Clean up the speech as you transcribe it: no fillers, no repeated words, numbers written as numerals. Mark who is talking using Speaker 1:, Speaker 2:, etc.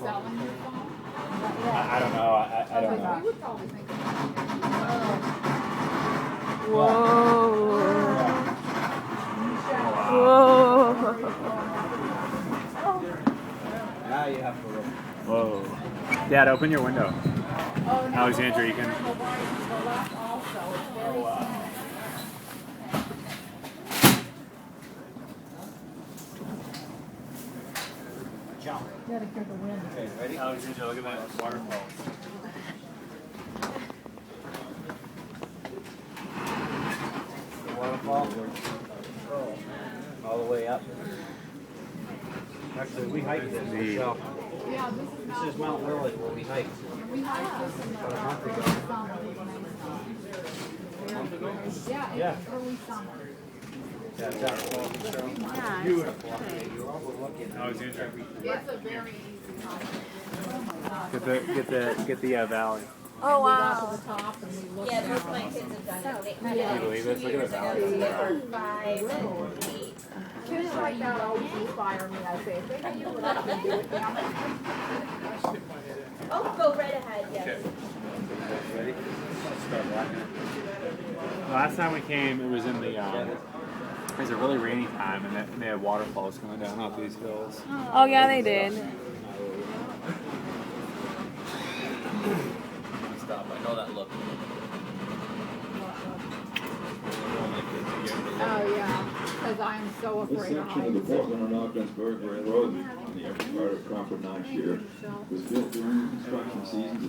Speaker 1: selling your phone?
Speaker 2: I don't know. I don't know.
Speaker 1: We would probably think about
Speaker 3: Whoa.
Speaker 2: Now you have to look.
Speaker 4: Whoa. Dad, open your window.
Speaker 1: Oh, no,
Speaker 4: Alexandra, you can.
Speaker 1: the left also. It's very
Speaker 2: Jump.
Speaker 1: Gotta hear the wind.
Speaker 2: Okay, ready?
Speaker 4: Alexandra, look at that waterfall.
Speaker 2: The waterfall. All the way up. Actually, we hiked this. Michelle.
Speaker 1: Yeah, this is not.
Speaker 2: This is Mount Lily where we hiked.
Speaker 1: We hiked this in the early summer. Yeah, it's early summer.
Speaker 2: Yeah, it's out close, Michelle.
Speaker 3: Yeah,
Speaker 2: Beautiful. You're overlooking.
Speaker 4: Alexandra,
Speaker 1: It's a very easy hike.
Speaker 4: get the valley.
Speaker 3: Oh,
Speaker 1: We got
Speaker 3: wow.
Speaker 1: to the top and we looked
Speaker 5: Yeah,
Speaker 1: down.
Speaker 5: both my kids have done it. They
Speaker 4: Can you believe this? Look at the valley.
Speaker 5: are 5 and 8.
Speaker 1: Kids like that always inspire me. I say, if they can do what I can do with them.
Speaker 5: Oh, go right ahead, yes.
Speaker 2: Ready? Start walking.
Speaker 4: Last time we came, it was in the it was a really rainy time, and they had waterfalls coming down off these hills.
Speaker 3: Oh, yeah, they did.
Speaker 2: Stop. I know that look.
Speaker 1: Oh, yeah, because I am so
Speaker 6: This
Speaker 1: afraid of
Speaker 6: section of the
Speaker 1: heights.
Speaker 6: Portland and Ogdensburg Railroad on the upper part of Concord, New Hampshire was built during the construction seasons